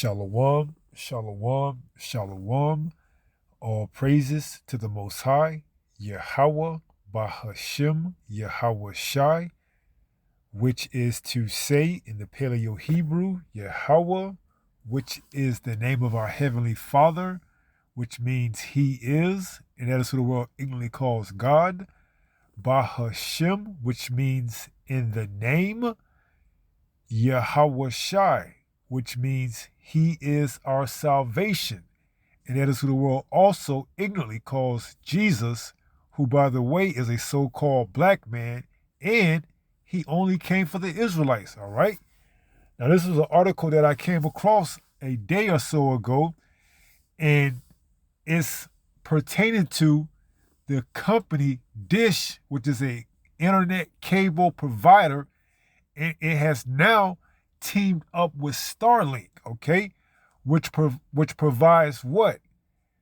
Shalom, shalom, shalom. All praises to the Most High, Yahweh, Bahashem, Yahweh Shai, which is to say in the Paleo Hebrew, Yahweh, which is the name of our Heavenly Father, which means He is, and that is who the world ignorantly calls God. Bahashem, which means in the name, Yahweh Shai, which means He is our salvation. And that is who the world also ignorantly calls Jesus, who, by the way, is a so-called black man, and he only came for the Israelites, all right? Now, this was an article that I came across a day or so ago, and it's pertaining to the company Dish, which is a internet cable provider, and it has now teamed up with Starlink, okay, which provides what?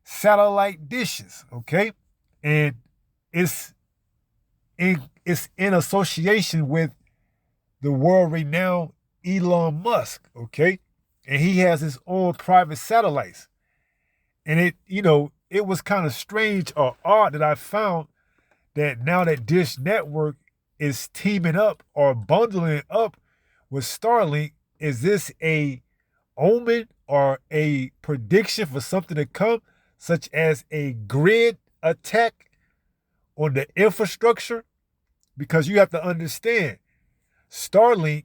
Satellite dishes, okay, and it's in association with the world-renowned Elon Musk, okay, and he has his own private satellites, and it was kind of strange or odd that I found that now that Dish Network is teaming up or bundling up with Starlink. Is this a omen or a prediction for something to come, such as a grid attack on the infrastructure? Because you have to understand, Starlink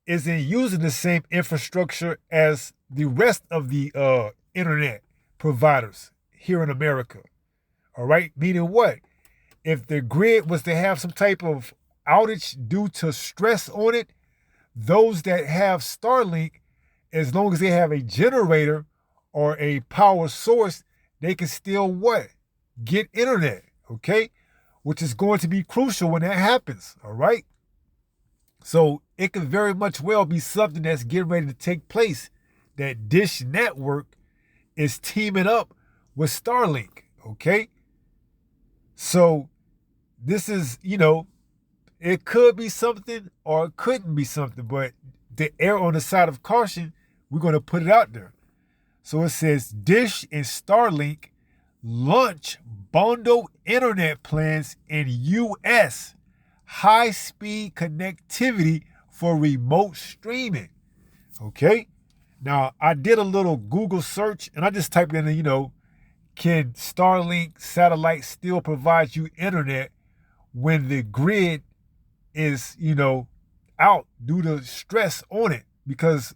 isn't using the same infrastructure as the rest of the internet providers here in America. All right, meaning what? If the grid was to have some type of outage due to stress on it, those that have Starlink, as long as they have a generator or a power source, they can still what? Get internet, okay? Which is going to be crucial when that happens, all right? So it could very much well be something that's getting ready to take place, that Dish Network is teaming up with Starlink, okay? So this is, it could be something or it couldn't be something, but to err on the side of caution, we're going to put it out there. So it says Dish and Starlink launch bundle internet plans in U.S. high-speed connectivity for remote streaming. Okay? Now, I did a little Google search and I just typed in, can Starlink satellite still provide you internet when the grid is, out due to stress on it? Because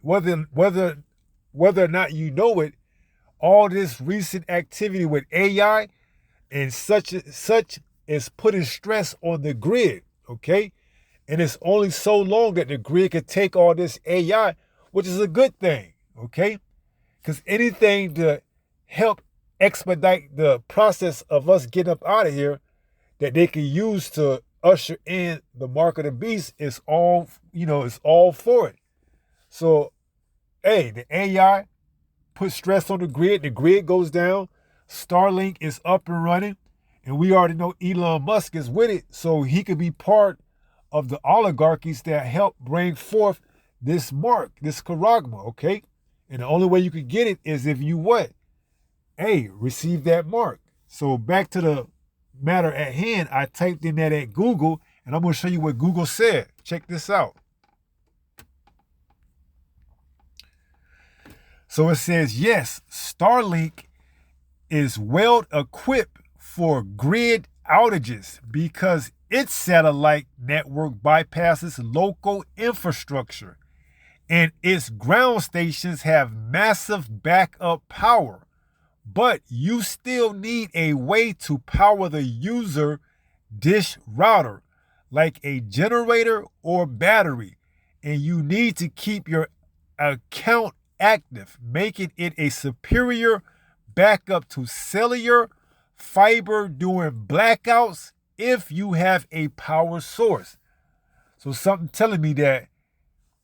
whether or not you know it, all this recent activity with AI and such is putting stress on the grid, okay? And it's only so long that the grid can take all this AI, which is a good thing, okay? Because anything to help expedite the process of us getting up out of here that they can use to usher in the mark of the beast is all, it's all for it. So, hey, the AI put stress on the grid goes down, Starlink is up and running, and we already know Elon Musk is with it, so he could be part of the oligarchies that help bring forth this mark, this charagma, okay? And the only way you can get it is if you what? Hey, receive that mark. So back to the matter at hand, I typed in that at Google, and I'm going to show you what Google said. Check this out. So it says, yes, Starlink is well equipped for grid outages because its satellite network bypasses local infrastructure, and its ground stations have massive backup power. But you still need a way to power the user dish router, like a generator or battery, and you need to keep your account active, making it a superior backup to cellular fiber during blackouts if you have a power source. So something telling me that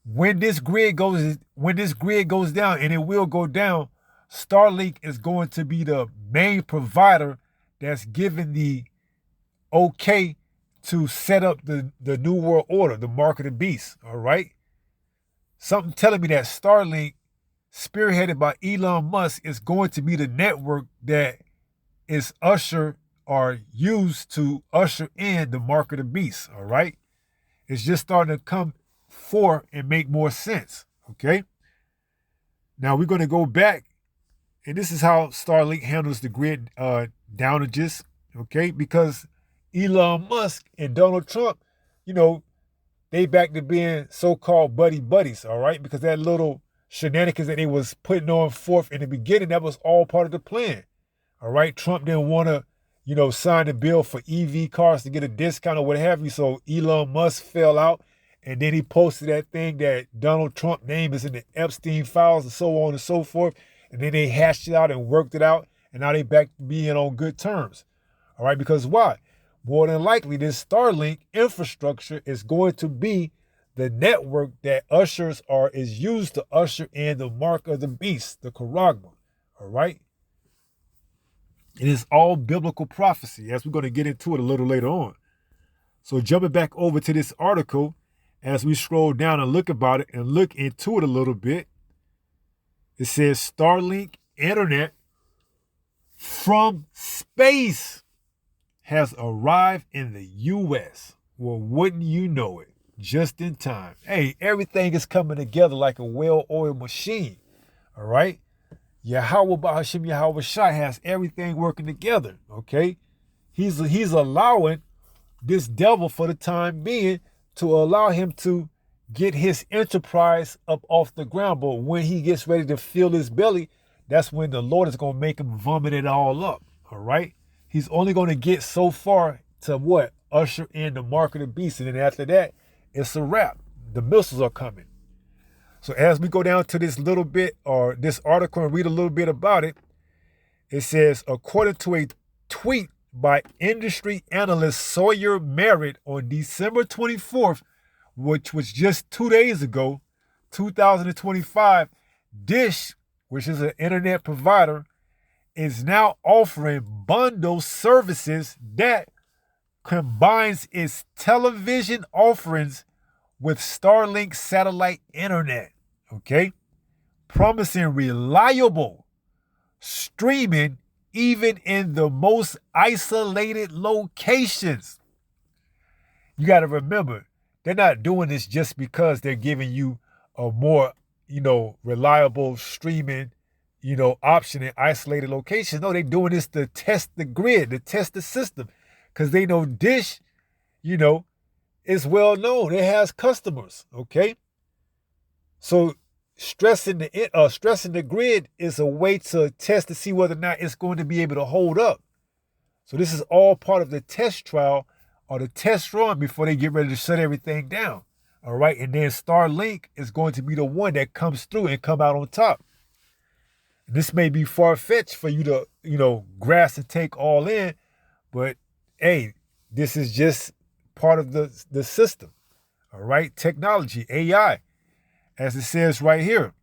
when this grid goes down, and it will go down, Starlink is going to be the main provider that's given the okay to set up the new world order, the mark of the beast, all right? Something telling me that Starlink spearheaded by Elon Musk, is going to be the network that is usher or used to usher in the mark of the beast. All right. It's just starting to come forth and make more sense. Okay. Now we're going to go back, and this is how Starlink handles the grid downages. Okay. Because Elon Musk and Donald Trump, you know, they back to being so-called buddy buddies. All right. Because that little shenanigans that they was putting on forth in the beginning, that was all part of the plan. All right. Trump didn't want to, sign the bill for EV cars to get a discount or what have you. So Elon Musk fell out. And then he posted that thing that Donald Trump's name is in the Epstein files and so on and so forth. And then they hashed it out and worked it out. And now they back to being on good terms. All right. Because why? More than likely, this Starlink infrastructure is going to be the network that is used to usher in the mark of the beast, the Charagma. All right. It is all biblical prophecy, as we're going to get into it a little later on. So jumping back over to this article, as we scroll down and look about it and look into it a little bit, it says Starlink internet from space has arrived in the U.S. Well, wouldn't you know it? Just in time. Hey, everything is coming together like a well-oiled machine. All right? Yahweh Bahashim Yahweh Shai has everything working together, okay? He's allowing this devil for the time being to allow him to get his enterprise up off the ground. But when he gets ready to fill his belly, that's when the Lord is going to make him vomit it all up, all right? He's only going to get so far to what? Usher in the mark of the beast. And then after that, it's a wrap. The missiles are coming. So as we go down to this little bit or this article and read a little bit about it, it says, according to a tweet by industry analyst Sawyer Merritt on December 24th, which was just 2 days ago, 2025, Dish, which is an internet provider, is now offering bundle services that combines its television offerings with Starlink satellite internet, okay? Promising reliable streaming even in the most isolated locations. You got to remember, they're not doing this just because they're giving you a more, reliable streaming, option in isolated locations. No, they're doing this to test the grid, to test the system, because they know Dish, is well known. It has customers, okay? So stressing the grid is a way to test to see whether or not it's going to be able to hold up. So this is all part of the test trial or the test run before they get ready to shut everything down. All right. And then Starlink is going to be the one that comes through and come out on top. This may be far-fetched for you to, grasp and take all in, but hey, this is just part of the system. All right. Technology, AI, as it says right here.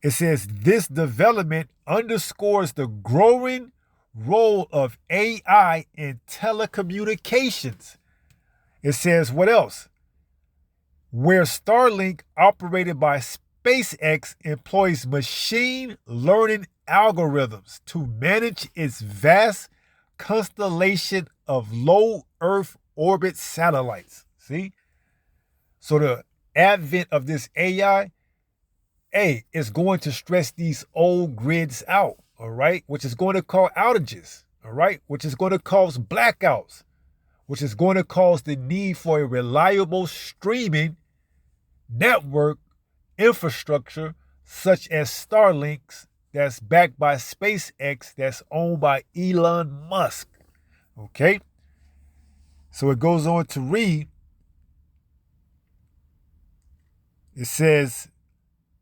It says this development underscores the growing role of AI in telecommunications. It says what else? Where Starlink, operated by SpaceX, employs machine learning algorithms to manage its vast constellation of low Earth orbit satellites. See? So the advent of this AI, is going to stress these old grids out, all right? Which is going to cause outages, all right? Which is going to cause blackouts, which is going to cause the need for a reliable streaming network infrastructure such as Starlink's that's backed by SpaceX, that's owned by Elon Musk, okay? So it goes on to read, it says,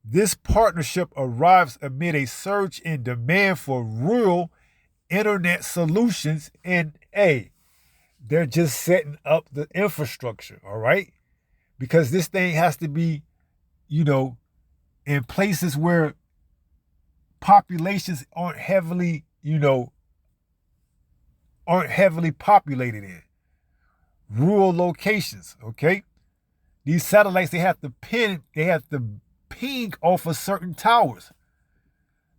this partnership arrives amid a surge in demand for rural internet solutions. And they're just setting up the infrastructure, all right? Because this thing has to be, in places where populations aren't heavily populated in. Rural locations, okay? These satellites, they have to ping off of certain towers.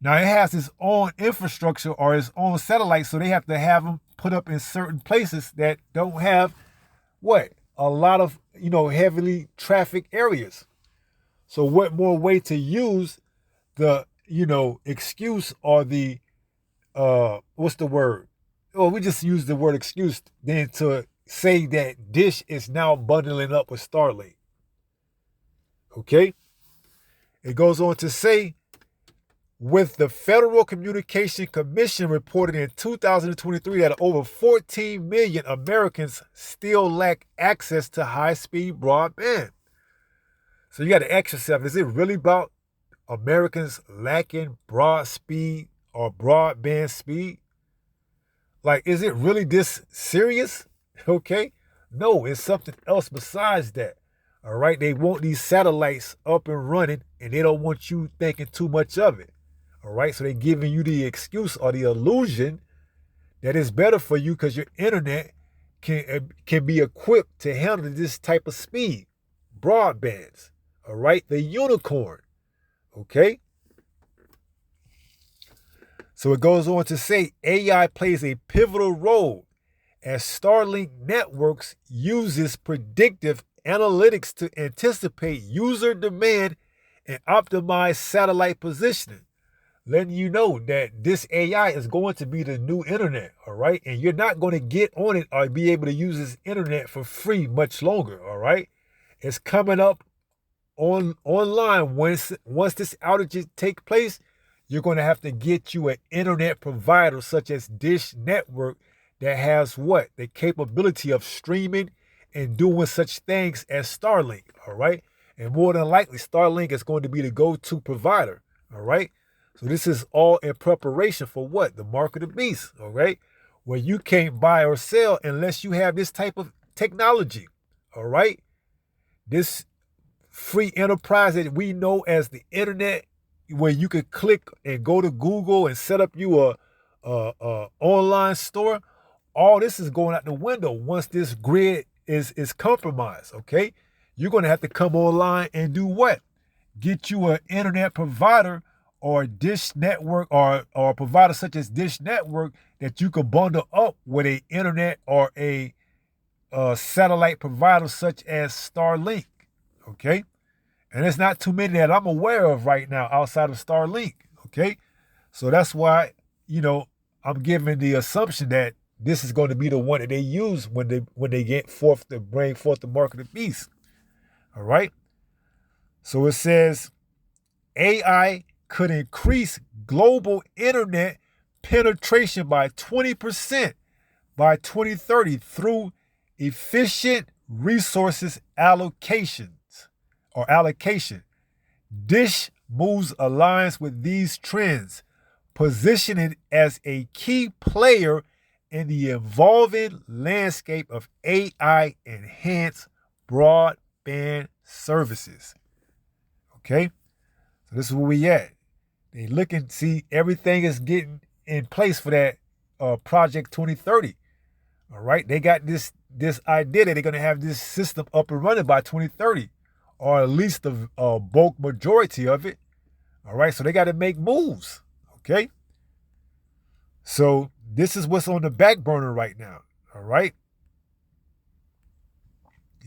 Now it has its own infrastructure or its own satellites, so they have to have them put up in certain places that don't have what? A lot of, heavily traffic areas. So what more way to use the, excuse or the what's the word? Well, we just use the word excuse than to say that Dish is now bundling up with Starlink. Okay? It goes on to say, with the Federal Communication Commission reported in 2023 that over 14 million Americans still lack access to high-speed broadband. So you got to ask yourself, is it really about Americans lacking broad speed or broadband speed? Like, is it really this serious? Okay? No, it's something else besides that. All right? They want these satellites up and running, and they don't want you thinking too much of it. All right? So they're giving you the excuse or the illusion that it's better for you because your internet can be equipped to handle this type of speed. Broadbands. All right? The unicorn. Okay? So it goes on to say AI plays a pivotal role as Starlink Networks uses predictive analytics to anticipate user demand and optimize satellite positioning, letting you know that this AI is going to be the new internet, all right? And you're not going to get on it or be able to use this internet for free much longer, all right? It's coming up online. Once this outage take place, you're going to have to get you an internet provider such as Dish Network that has what? The capability of streaming and doing such things as Starlink, all right? And more than likely, Starlink is going to be the go-to provider, all right? So this is all in preparation for what? The mark of the beast, all right? Where you can't buy or sell unless you have this type of technology, all right? This free enterprise that we know as the internet, where you could click and go to Google and set up you a online store. All this is going out the window once this grid is compromised, okay? You're going to have to come online and do what? Get you an internet provider or a Dish Network or a provider such as Dish Network that you could bundle up with a internet or a satellite provider such as Starlink, okay? And there's not too many that I'm aware of right now outside of Starlink, okay? So that's why, I'm giving the assumption that this is going to be the one that they use when they get forth to bring forth the mark of the beast, all right? So it says AI could increase global internet penetration by 20% by 2030 through efficient resources allocation. Dish moves aligns with these trends, positioning it as a key player in the evolving landscape of AI-enhanced broadband services. Okay? So this is where we at. They look and see everything is getting in place for that Project 2030. All right? They got this idea that they're going to have this system up and running by 2030. Or at least the bulk majority of it. All right, so they got to make moves, okay? So this is what's on the back burner right now, all right?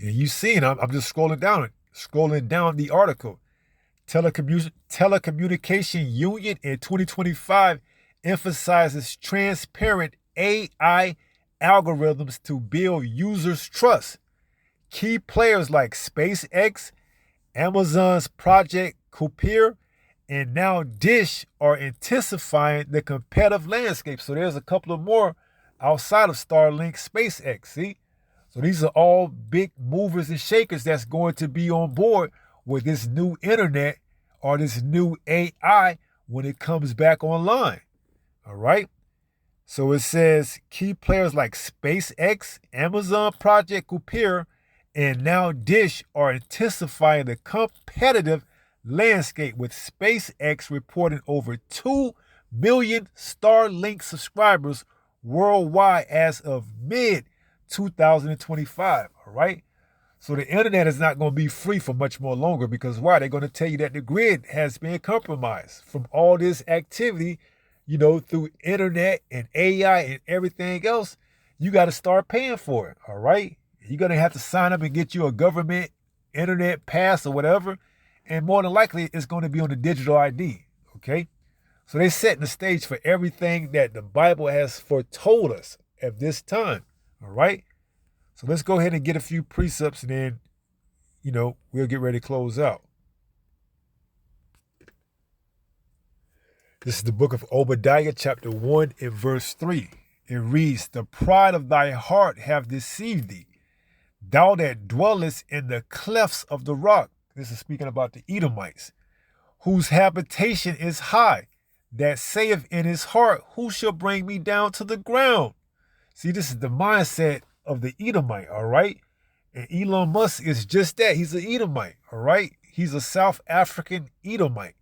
And you see, I'm just scrolling down the article. Telecommunication Union in 2025 emphasizes transparent AI algorithms to build users' trust. Key players like SpaceX, Amazon's Project Kuiper, and now Dish are intensifying the competitive landscape. So there's a couple of more outside of Starlink, SpaceX, see? So these are all big movers and shakers that's going to be on board with this new internet or this new AI when it comes back online, all right? So it says key players like SpaceX, Amazon Project Kuiper, and now Dish are intensifying the competitive landscape, with SpaceX reporting over 2 million Starlink subscribers worldwide as of mid-2025, all right? So the internet is not going to be free for much more longer because why? They're going to tell you that the grid has been compromised from all this activity, through internet and AI and everything else. You got to start paying for it, all right? You're going to have to sign up and get you a government internet pass or whatever. And more than likely, it's going to be on the digital ID, okay? So they're setting the stage for everything that the Bible has foretold us at this time, all right? So let's go ahead and get a few precepts and then, we'll get ready to close out. This is the book of Obadiah, chapter 1 and verse 3. It reads, "The pride of thy heart have deceived thee, thou that dwellest in the clefts of the rock." This is speaking about the Edomites, "whose habitation is high, that saith in his heart, who shall bring me down to the ground?" See, this is the mindset of the Edomite, all right? And Elon Musk is just that. He's an Edomite, all right? He's a South African Edomite,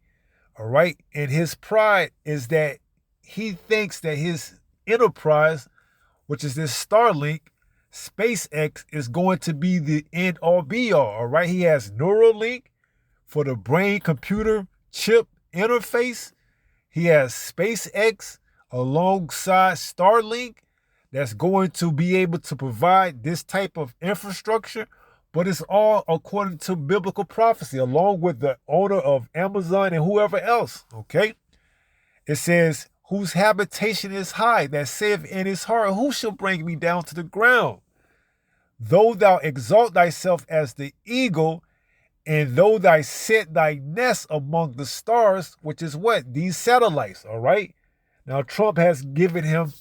all right? And his pride is that he thinks that his enterprise, which is this Starlink, SpaceX, is going to be the end all be all right? He has Neuralink for the brain-computer chip interface. He has SpaceX alongside Starlink that's going to be able to provide this type of infrastructure, but it's all according to biblical prophecy, along with the owner of Amazon and whoever else, okay? It says, "whose habitation is high, that saith in his heart, who shall bring me down to the ground? Though thou exalt thyself as the eagle, and though thou set thy nest among the stars," which is what? These satellites, all right? Now, Trump has given him,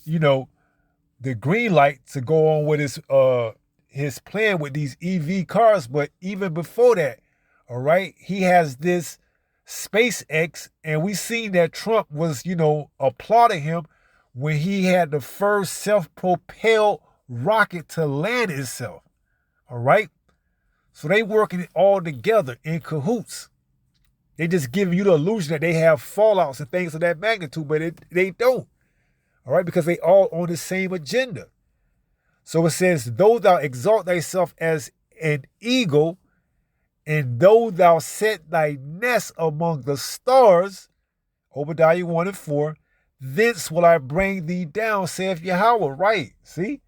the green light to go on with his plan with these EV cars. But even before that, all right, he has this SpaceX, and we seen that Trump was, applauding him when he had the first self-propelled rocket to land itself, all right? So they working all together in cahoots. They just give you the illusion that they have fallouts and things of that magnitude, but they don't. All right, because they all on the same agenda. So it says, "though thou exalt thyself as an eagle, and though thou set thy nest among the stars," Obadiah 1 and 4, "thence will I bring thee down, saith Yahweh." Right, see?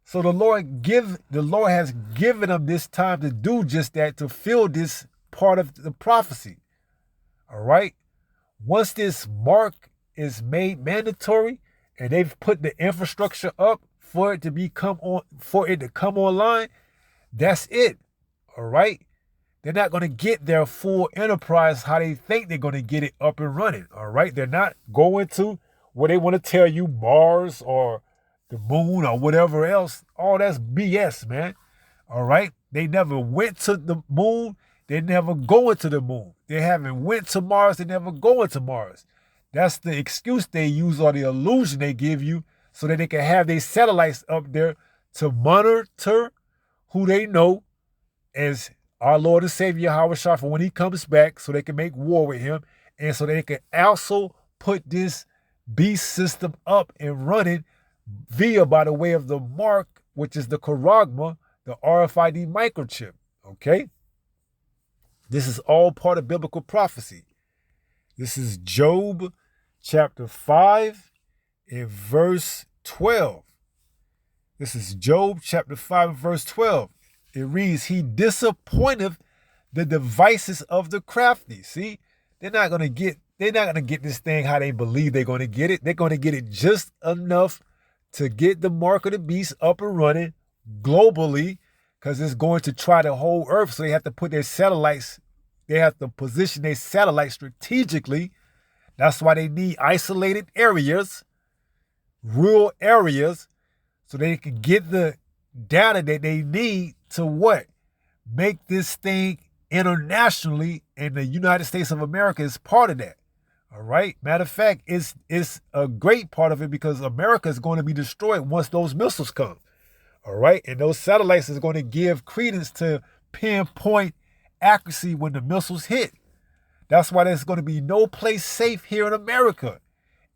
So the Lord has given them this time to do just that, to fill this part of the prophecy. All right? Once this mark is made mandatory, and they've put the infrastructure up for it to come online, that's it. All right? They're not going to get their full enterprise how they think they're going to get it up and running. All right? They're not going to where they want to tell you Mars or the moon or whatever else. All that's BS, man. All right? They never went to the moon. They never going to the moon. They haven't went to Mars. They never going to Mars. That's the excuse they use, or the illusion they give you, so that they can have their satellites up there to monitor who they know as our Lord and Savior Yahweh Shah for when he comes back, so they can make war with him, and so they can also put this beast system up and running by the way of the mark, which is the charagma, the RFID microchip, okay? This is all part of biblical prophecy. This is Job chapter 5 and verse 12. This is Job chapter 5 and verse 12. It reads, "He disappointeth the devices of the crafty." See, they're not gonna get this thing how they believe they're gonna get it. They're gonna get it just enough to get the mark of the beast up and running globally, because it's going to try the whole earth. So they have to put their satellites, they have to position their satellites strategically. That's why they need isolated areas, rural areas, so they can get the data that they need to what? Make this thing internationally, and the United States of America is part of that. All right. Matter of fact, it's a great part of it, because America is going to be destroyed once those missiles come. All right. And those satellites is going to give credence to pinpoint accuracy when the missiles hit. That's why there's going to be no place safe here in America.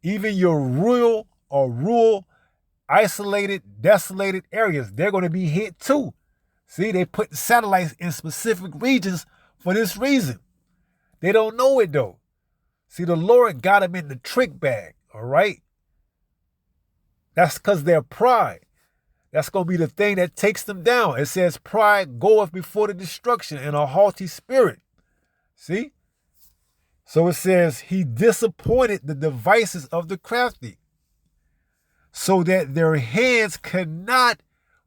Even your rural, isolated, desolated areas, they're going to be hit too. See, they put satellites in specific regions for this reason. They don't know it though. See, the Lord got them in the trick bag, all right? That's because their pride. That's going to be the thing that takes them down. It says pride goeth before the destruction and a haughty spirit. See? So it says he disappointed the devices of the crafty so that their hands cannot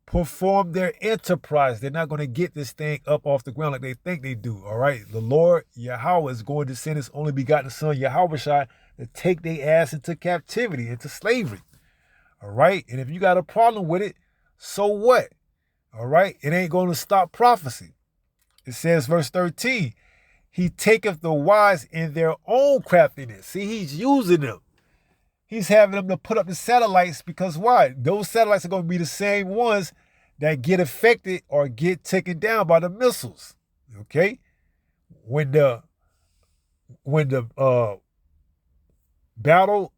perform their enterprise. They're not going to get this thing up off the ground like they think they do, all right? The Lord, Yahweh, is going to send his only begotten son, Yahweh, to take their ass into captivity, into slavery, all right? And if you got a problem with it, so what? All right? It ain't going to stop prophecy. It says, verse 13, he taketh the wise in their own craftiness. See, he's using them. He's having them to put up the satellites because why? Those satellites are going to be the same ones that get affected or get taken down by the missiles. Okay? When the battle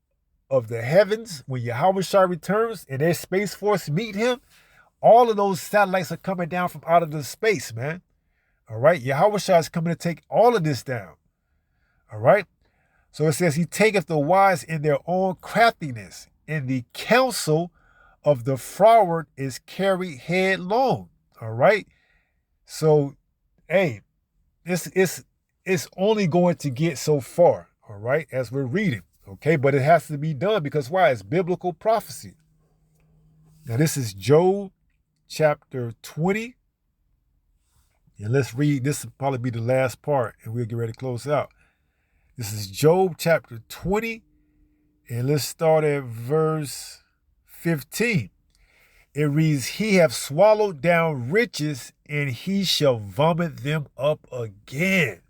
of the heavens, when Yahweh returns and their space force meet him, all of those satellites are coming down from out of the space, man. All right? Yahweh is coming to take all of this down. All right? So it says, he taketh the wise in their own craftiness, and the counsel of the froward is carried headlong. All right? So, hey, it's only going to get so far, all right, as we're reading, okay? But it has to be done because why? It's biblical prophecy. Now, this is Job chapter 20. And let's read, this will probably be the last part, and we'll get ready to close out. This is Job chapter 20, and let's start at verse 15. It reads, he hath swallowed down riches, and he shall vomit them up again.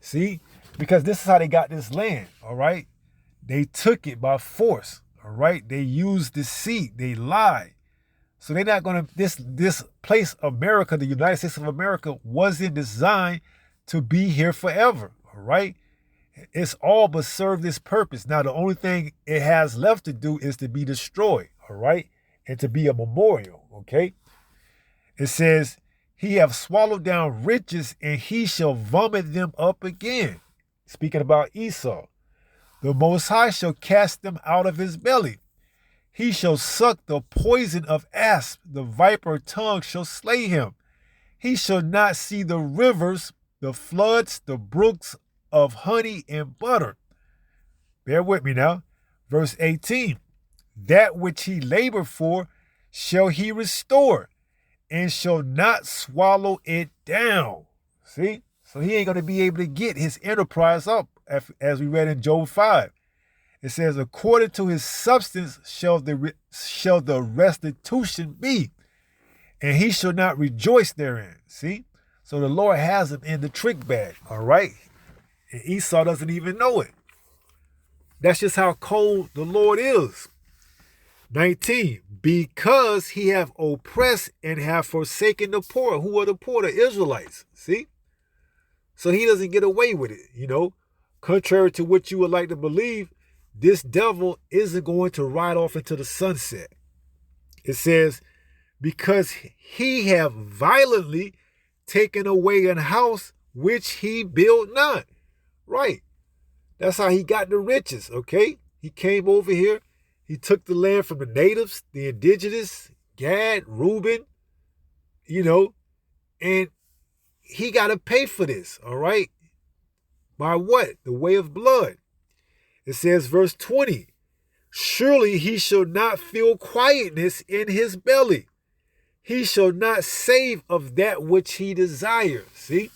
See? Because this is how they got this land, all right? They took it by force, all right? They used deceit. They lied. So they're not going to, this place, America, the United States of America, wasn't designed to be here forever, all right? It's all but served this purpose. Now, the only thing it has left to do is to be destroyed, all right? And to be a memorial, okay? It says, he hath swallowed down riches, and he shall vomit them up again. Speaking about Esau. The Most High shall cast them out of his belly. He shall suck the poison of asp. The viper tongue shall slay him. He shall not see the rivers, the floods, the brooks of honey and butter. Bear with me now. Verse 18. That which he labored for shall he restore, and shall not swallow it down. See? So he ain't going to be able to get his enterprise up, as we read in Job 5. It says, according to his substance shall the restitution be, and he shall not rejoice therein. See? So the Lord has him in the trick bag, all right? And Esau doesn't even know it. That's just how cold the Lord is. 19, because he hath oppressed and hath forsaken the poor. Who are the poor? The Israelites. See? So he doesn't get away with it, you know. Contrary to what you would like to believe, this devil isn't going to ride off into the sunset. It says, because he hath violently taken away an house which he built not. Right. That's how he got the riches, okay? He came over here. He took the land from the natives, the indigenous, Gad, Reuben, you know, and he got to pay for this, all right? By what? The way of blood. It says, verse 20, surely he shall not feel quietness in his belly. He shall not save of that which he desires. See?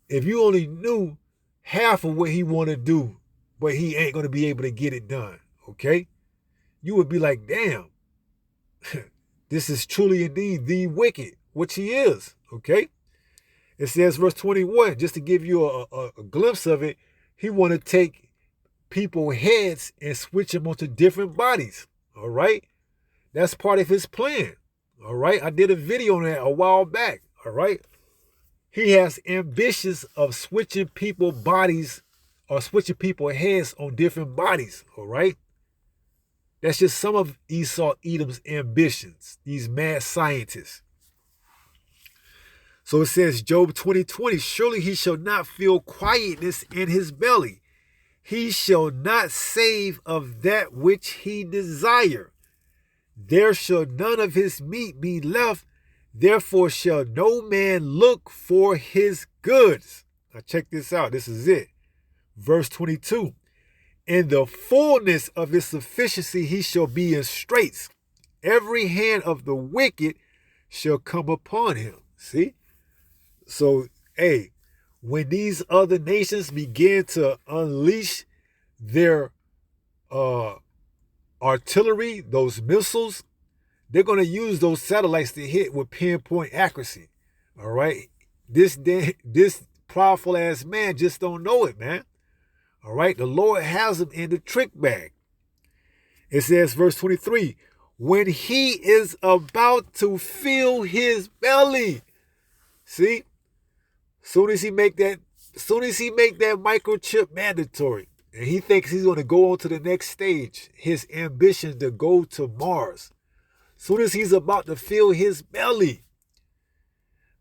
If you only knew half of what he want to do, but he ain't going to be able to get it done, okay? You would be like, damn, this is truly indeed the wicked, which he is, okay? It says, verse 21, just to give you a glimpse of it, he want to take people's heads and switch them onto different bodies, all right? That's part of his plan, all right? I did a video on that a while back, all right? He has ambitions of switching people's bodies or switching people's heads on different bodies, all right? That's just some of Esau Edom's ambitions, these mad scientists. So it says, Job 20:20, surely he shall not feel quietness in his belly. He shall not save of that which he desire. There shall none of his meat be left. Therefore shall no man look for his goods. Now check this out. This is it. Verse 22. In the fullness of his sufficiency he shall be in straits. Every hand of the wicked shall come upon him. See? So, hey, when these other nations begin to unleash their artillery, those missiles, they're going to use those satellites to hit with pinpoint accuracy. All right? This powerful ass man just don't know it, man. All right? The Lord has him in the trick bag. It says, verse 23, when he is about to fill his belly. See? Soon as he make that microchip mandatory, and he thinks he's going to go on to the next stage, his ambition to go to Mars. Soon as he's about to fill his belly,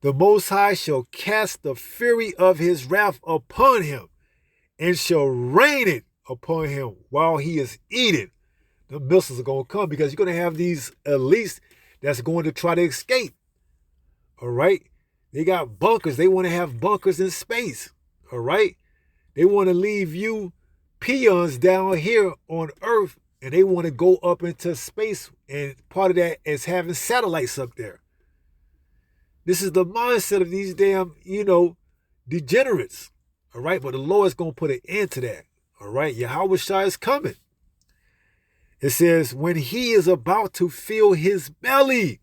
the Most High shall cast the fury of his wrath upon him, and shall rain it upon him while he is eating. The missiles are going to come because you're going to have these elites that's going to try to escape. All right? They got bunkers. They want to have bunkers in space. All right? They want to leave you peons down here on Earth, and they want to go up into space, and part of that is having satellites up there. This is the mindset of these damn, degenerates. All right? But the Lord's going to put an end to that. All right? Yahweh is coming. It says, when he is about to fill his belly,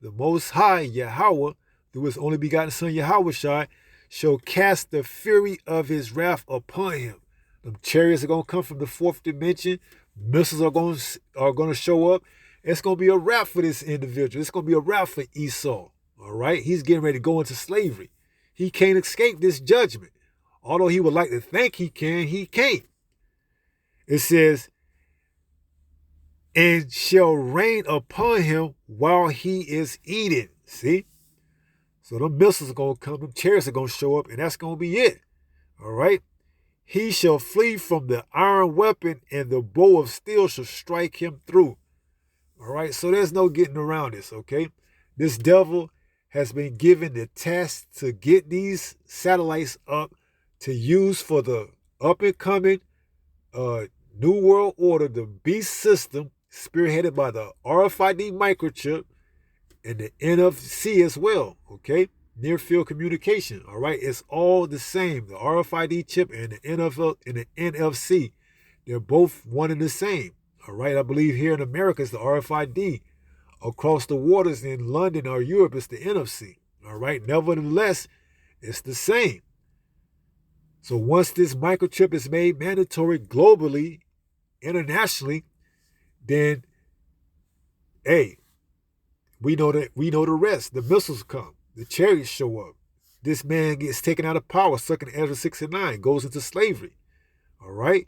the Most High, Yahweh, through his only begotten Son, Yahweh, shall cast the fury of his wrath upon him. The chariots are going to come from the fourth dimension. Missiles are going to show up. It's going to be a wrap for this individual. It's going to be a wrap for Esau. All right? He's getting ready to go into slavery. He can't escape this judgment. Although he would like to think he can, he can't. It says, and shall rain upon him while he is eating. See? So the missiles are going to come, them chariots are going to show up, and that's going to be it. All right? He shall flee from the iron weapon, and the bow of steel shall strike him through. All right? So there's no getting around this, okay? This devil has been given the task to get these satellites up to use for the up-and-coming New World Order, the beast system, spearheaded by the RFID microchip and the NFC as well, okay? Near field communication, all right? It's all the same. The RFID chip and the NFC, they're both one and the same, all right? I believe here in America it's the RFID. Across the waters in London or Europe, it's the NFC, all right? Nevertheless, it's the same. So once this microchip is made mandatory globally, internationally, then, hey, we know the rest. The missiles come. The chariots show up. This man gets taken out of power, sucking Ezra 6 and 9, goes into slavery. All right?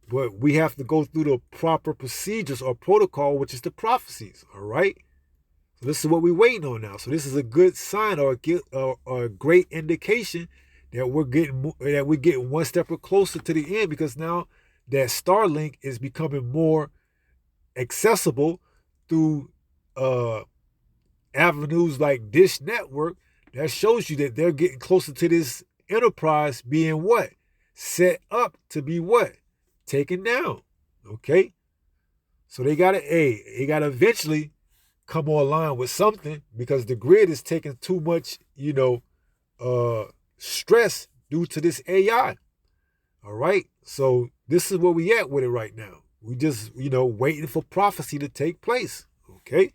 But we have to go through the proper procedures or protocol, which is the prophecies. All right? So this is what we're waiting on now. So this is a good sign or a great indication that we're getting one step closer to the end, because now that Starlink is becoming more accessible through avenues like Dish Network. That shows you that they're getting closer to this enterprise being what? Set up to be what? Taken down. Okay? So they gotta eventually come online with something, because the grid is taking too much, stress due to this AI. All right? So this is where we at with it right now. We just, waiting for prophecy to take place. Okay?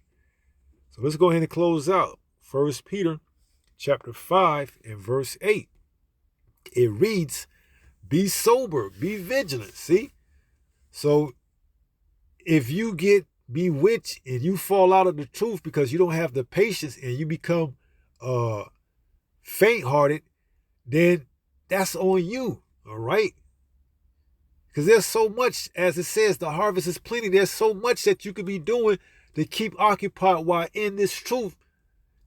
So let's go ahead and close out 1 Peter chapter 5 and verse 8. It reads, be sober, be vigilant. See? So if you get bewitched and you fall out of the truth because you don't have the patience and you become faint-hearted, then that's on you. All right? Because there's so much, as it says, the harvest is plenty. There's so much that you could be doing to keep occupied while in this truth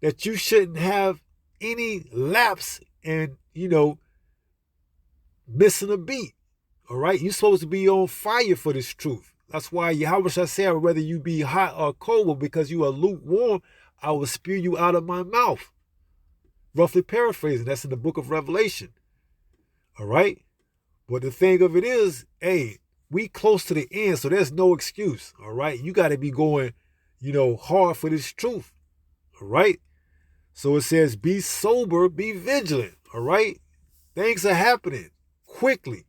that you shouldn't have any lapse and, missing a beat. All right? You're supposed to be on fire for this truth. That's why Yahweh shall say, whether you be hot or cold, because you are lukewarm, I will spew you out of my mouth. Roughly paraphrasing, that's in the book of Revelation. All right? But the thing of it is, hey, we close to the end, so there's no excuse. All right? You got to be going, hard for this truth. All right? So it says, be sober, be vigilant. All right? Things are happening quickly.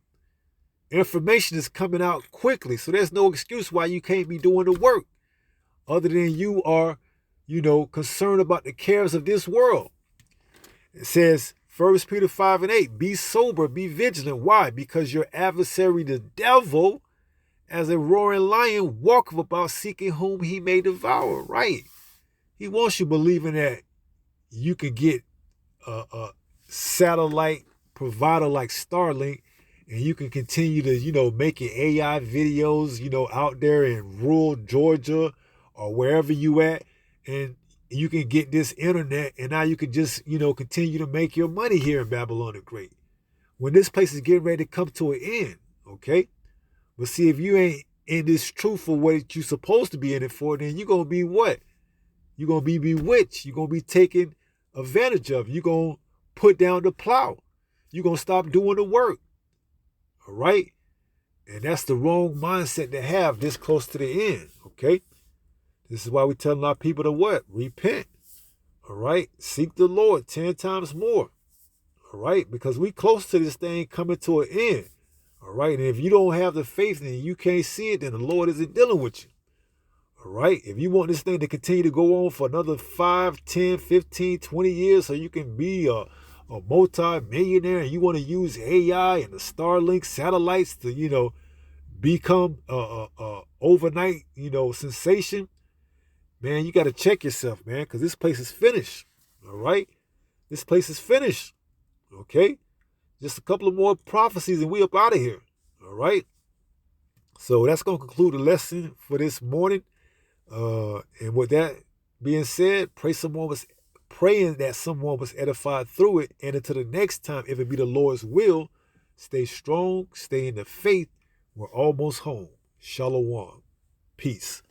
Information is coming out quickly. So there's no excuse why you can't be doing the work other than you are, concerned about the cares of this world. It says, 1 Peter 5:8, be sober, be vigilant. Why? Because your adversary, the devil, as a roaring lion, walketh about seeking whom he may devour. Right? He wants you believing that you can get a satellite provider like Starlink, and you can continue to, making AI videos, out there in rural Georgia or wherever you at, and you can get this internet, and now you can just, continue to make your money here in Babylon the Great. When this place is getting ready to come to an end, okay? But see, if you ain't in this truth for what you're supposed to be in it for, then you're going to be what? You're going to be bewitched. You're going to be taken advantage of. You're going to put down the plow. You're going to stop doing the work. All right? And that's the wrong mindset to have this close to the end, okay? This is why we're telling our people to what? Repent. All right? Seek the Lord 10 times more. All right? Because we close to this thing coming to an end. All right? And if you don't have the faith and you can't see it, then the Lord isn't dealing with you. All right? If you want this thing to continue to go on for another 5, 10, 15, 20 years so you can be a multi-millionaire and you want to use AI and the Starlink satellites to, become a overnight, sensation, man, you got to check yourself, man, because this place is finished. All right? This place is finished. Okay? Just a couple of more prophecies and we up out of here. All right? So that's going to conclude the lesson for this morning. And with that being said, praying that someone was edified through it. And until the next time, if it be the Lord's will, stay strong, stay in the faith. We're almost home. Shalom. Peace.